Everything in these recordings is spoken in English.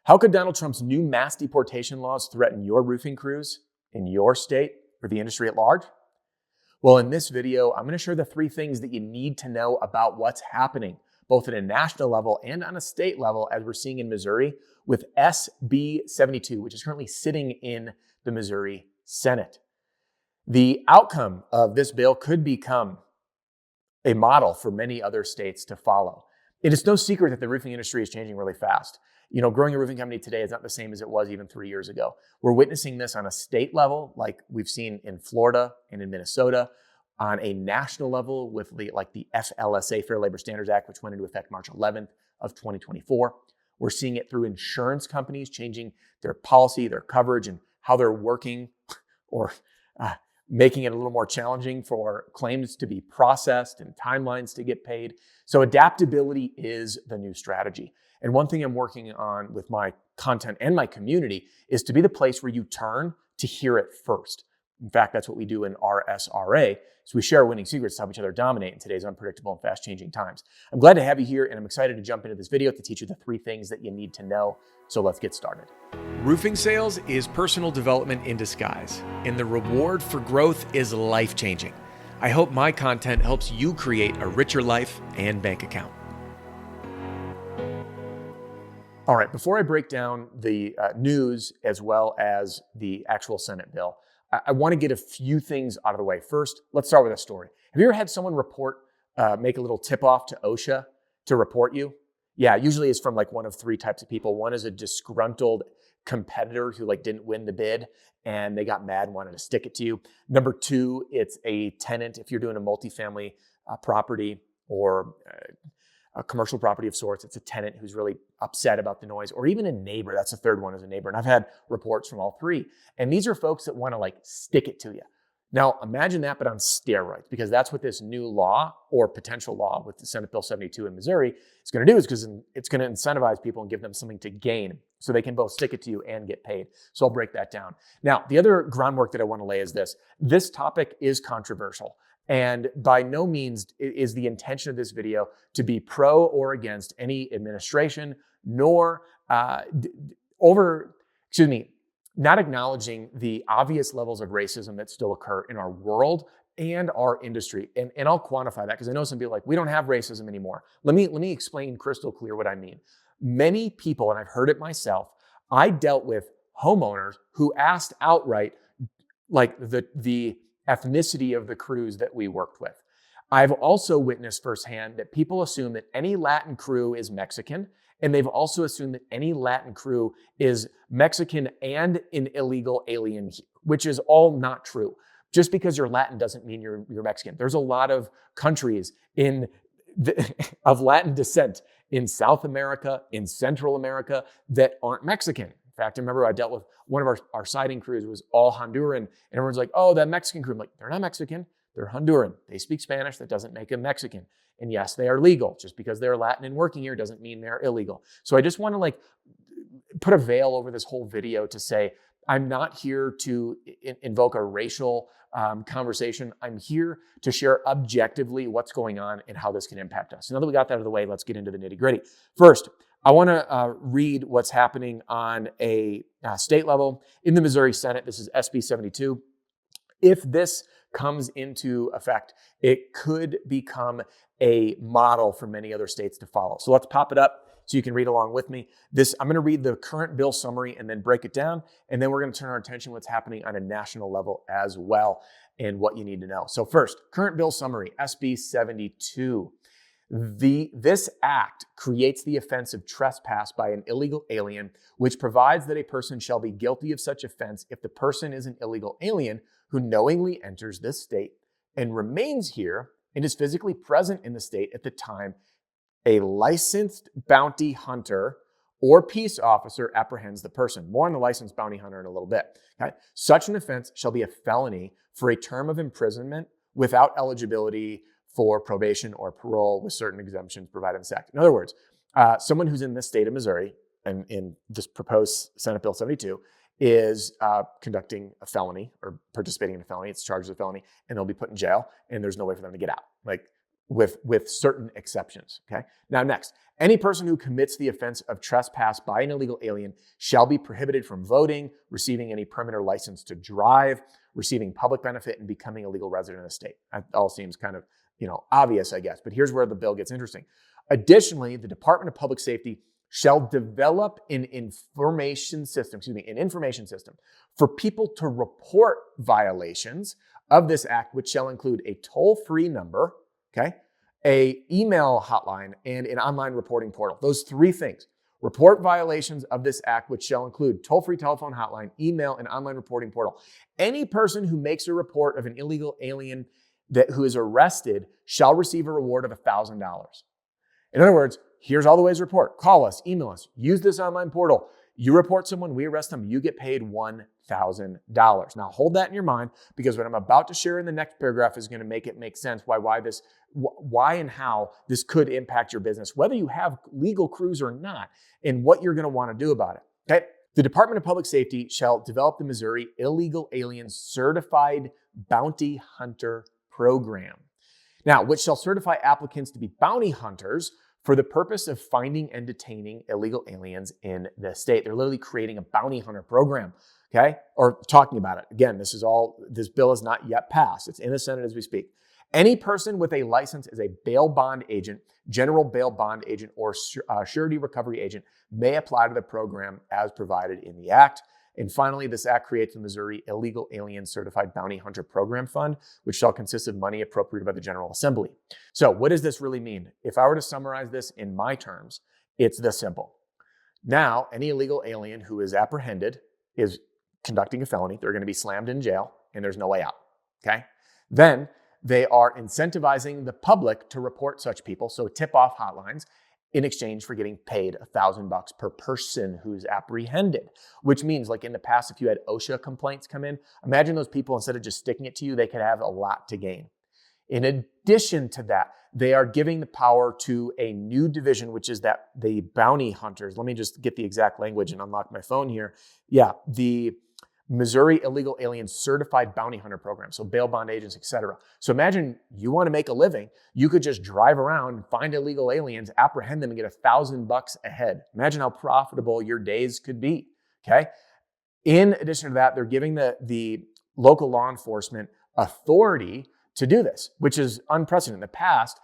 How could Donald Trump's new mass deportation laws threaten your roofing crews in your state or the industry at large? Well, in this video, I'm going to share the 3 things that you need to know about what's happening, both at a national level and on a state level, as we're seeing in Missouri with SB 72, which is currently sitting in the Missouri Senate. The outcome of this bill could become a model for many other states to follow. It is no secret that the roofing industry is changing really fast. You know, growing a roofing company today is not the same as it was even 3 years ago. We're witnessing this on a state level, like we've seen in Florida and in Minnesota, on a national level with the FLSA, Fair Labor Standards Act, which went into effect March 11th of 2024. We're seeing it through insurance companies changing their policy, their coverage, and how they're working or making it a little more challenging for claims to be processed and timelines to get paid. So adaptability is the new strategy. And one thing I'm working on with my content and my community is to be the place where you turn to hear it first. In fact, that's what we do in RSRA. So we share winning secrets to help each other dominate in today's unpredictable and fast-changing times. I'm glad to have you here, and I'm excited to jump into this video to teach you the 3 things that you need to know. So let's get started. Roofing sales is personal development in disguise, and the reward for growth is life-changing. I hope my content helps you create a richer life and bank account. All right, before I break down the news as well as the actual Senate bill, I want to get a few things out of the way. First, let's start with a story. Have you ever had someone make a little tip-off to OSHA to report you? Yeah, usually it's from like one of 3 types of people. One is a disgruntled competitor who didn't win the bid and they got mad and wanted to stick it to you. Number 2, it's a tenant. If you're doing a multifamily property or a commercial property of sorts, it's a tenant who's really upset about the noise, or even a neighbor. That's the 3rd one, is a neighbor. And I've had reports from all 3. And these are folks that want to stick it to you. Now, imagine that, but on steroids, because that's what this new law or potential law with the Senate Bill 72 in Missouri is going to do, is because it's going to incentivize people and give them something to gain so they can both stick it to you and get paid. So I'll break that down. Now, the other groundwork that I want to lay is this. This topic is controversial. And by no means is the intention of this video to be pro or against any administration, nor not acknowledging the obvious levels of racism that still occur in our world and our industry. And I'll quantify that, because I know some people are like, we don't have racism anymore. Let me explain crystal clear what I mean. Many people, and I've heard it myself, I dealt with homeowners who asked outright, the ethnicity of the crews that we worked with. I've also witnessed firsthand that people assume that any Latin crew is Mexican, and they've also assumed that any Latin crew is Mexican and an illegal alien, which is all not true. Just because you're Latin doesn't mean you're Mexican. There's a lot of countries of Latin descent in South America, in Central America, that aren't Mexican. In fact, I remember I dealt with one of our siding crews was all Honduran, and everyone's like, oh, that Mexican crew. I'm like, they're not Mexican, they're Honduran. They speak Spanish, that doesn't make them Mexican. And yes, they are legal. Just because they're Latin and working here doesn't mean they're illegal. So I just want to put a veil over this whole video to say, I'm not here to invoke a racial conversation. I'm here to share objectively what's going on and how this can impact us. So now that we got that out of the way, let's get into the nitty-gritty. First, I want to read what's happening on a state level. In the Missouri Senate, this is SB 72. If this comes into effect, it could become a model for many other states to follow. So let's pop it up so you can read along with me. I'm going to read the current bill summary and then break it down. And then we're going to turn our attention to what's happening on a national level as well and what you need to know. So first, current bill summary, SB 72. This act creates the offense of trespass by an illegal alien, which provides that a person shall be guilty of such offense if the person is an illegal alien who knowingly enters this state and remains here and is physically present in the state at the time a licensed bounty hunter or peace officer apprehends the person. More on the licensed bounty hunter in a little bit. Okay? Such an offense shall be a felony for a term of imprisonment without eligibility for probation or parole, with certain exemptions provided in this act. In other words, someone who's in this state of Missouri and in this proposed Senate Bill 72 is conducting a felony or participating in a felony. It's charged as a felony, and they'll be put in jail, and there's no way for them to get out, with certain exceptions. Okay. Now, next, Any person who commits the offense of trespass by an illegal alien shall be prohibited from voting, receiving any permit or license to drive, receiving public benefit, and becoming a legal resident of the state. That all seems kind of, obvious, I guess, but here's where the bill gets interesting. Additionally, the Department of Public Safety shall develop an information system for people to report violations of this act, which shall include a toll-free number, okay, a email hotline, and an online reporting portal. Those three things. Report violations of this act, which shall include toll-free telephone hotline, email, and online reporting portal. Any person who makes a report of an illegal alien who is arrested shall receive a reward of $1,000. In other words, here's all the ways to report. Call us, email us, use this online portal. You report someone, we arrest them, you get paid $1,000. Now hold that in your mind, because what I'm about to share in the next paragraph is going to make it make sense why and how this could impact your business, whether you have legal crews or not, and what you're going to want to do about it. Okay? The Department of Public Safety shall develop the Missouri Illegal Alien Certified Bounty Hunter Program. Now, which shall certify applicants to be bounty hunters for the purpose of finding and detaining illegal aliens in the state. They're literally creating a bounty hunter program, okay? Or talking about it. Again, this bill is not yet passed. It's in the Senate as we speak. Any person with a license as a bail bond agent, general bail bond agent, or surety recovery agent may apply to the program as provided in the act. And finally, this act creates the Missouri Illegal Alien Certified Bounty Hunter Program Fund, which shall consist of money appropriated by the General Assembly. So what does this really mean? If I were to summarize this in my terms, it's this simple. Now, any illegal alien who is apprehended is conducting a felony. They're going to be slammed in jail, and there's no way out, okay? Then they are incentivizing the public to report such people, so tip-off hotlines, in exchange for getting paid $1,000 per person who's apprehended, which means, like in the past, if you had OSHA complaints come in, imagine those people, instead of just sticking it to you, they could have a lot to gain. In addition to that, they are giving the power to a new division, which is that the bounty hunters. Let me just get the exact language and unlock my phone here. Yeah, the Missouri Illegal Alien Certified Bounty Hunter Program, so bail bond agents, etc. So imagine you want to make a living, you could just drive around and find illegal aliens, apprehend them, and get $1,000 a head. Imagine how profitable your days could be, okay? In addition to that, they're giving the local law enforcement authority to do this, which is unprecedented. In the past,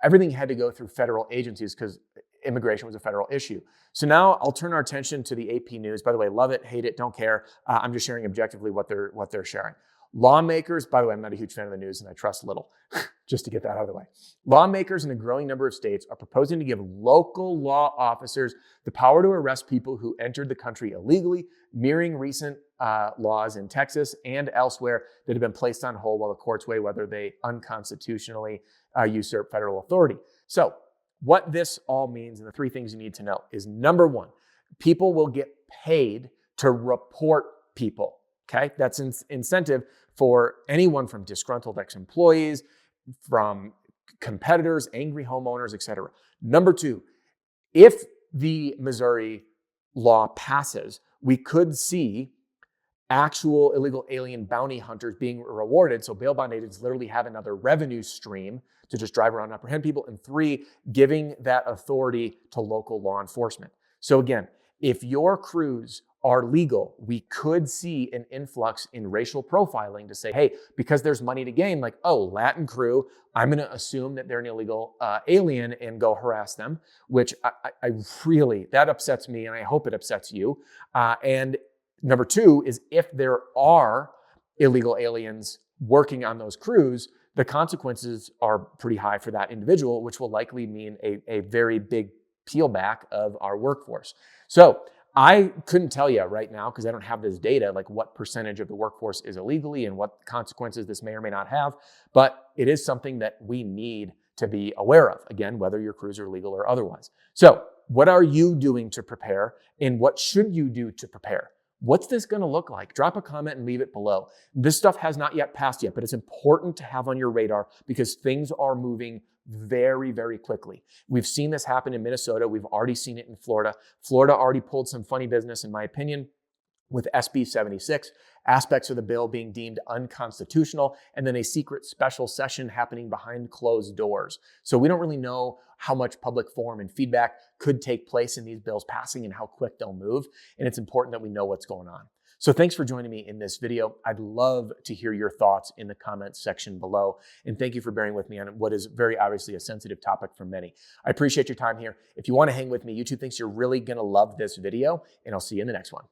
everything had to go through federal agencies because immigration was a federal issue. So now I'll turn our attention to the AP News. By the way, love it, hate it, don't care. I'm just sharing objectively what they're sharing. Lawmakers, by the way, I'm not a huge fan of the news and I trust little, just to get that out of the way. Lawmakers in a growing number of states are proposing to give local law officers the power to arrest people who entered the country illegally, mirroring recent laws in Texas and elsewhere that have been placed on hold while the courts weigh whether they unconstitutionally usurp federal authority. So what this all means, and the three things you need to know, is number one, people will get paid to report people, okay? That's an incentive for anyone from disgruntled ex-employees, from competitors, angry homeowners, etc. Number two, if the Missouri law passes, we could see actual illegal alien bounty hunters being rewarded. So bail bond agents literally have another revenue stream to just drive around and apprehend people. And three, giving that authority to local law enforcement. So again, if your crews are legal, we could see an influx in racial profiling to say, hey, because there's money to gain, like, oh, Latin crew, I'm going to assume that they're an illegal alien and go harass them, which I really, that upsets me, and I hope it upsets you. And number two is, if there are illegal aliens working on those crews, the consequences are pretty high for that individual, which will likely mean a very big peel back of our workforce. So I couldn't tell you right now, because I don't have this data, like what percentage of the workforce is illegally and what consequences this may or may not have, but it is something that we need to be aware of, again, whether your crews are legal or otherwise. So what are you doing to prepare, and what should you do to prepare? What's this going to look like? Drop a comment and leave it below. This stuff has not yet passed yet, but it's important to have on your radar because things are moving very, very quickly. We've seen this happen in Minnesota. We've already seen it in Florida. Florida already pulled some funny business, in my opinion, with SB 76, aspects of the bill being deemed unconstitutional, and then a secret special session happening behind closed doors. So we don't really know how much public forum and feedback could take place in these bills passing and how quick they'll move. And it's important that we know what's going on. So thanks for joining me in this video. I'd love to hear your thoughts in the comments section below. And thank you for bearing with me on what is very obviously a sensitive topic for many. I appreciate your time here. If you want to hang with me, YouTube thinks you're really going to love this video, and I'll see you in the next one.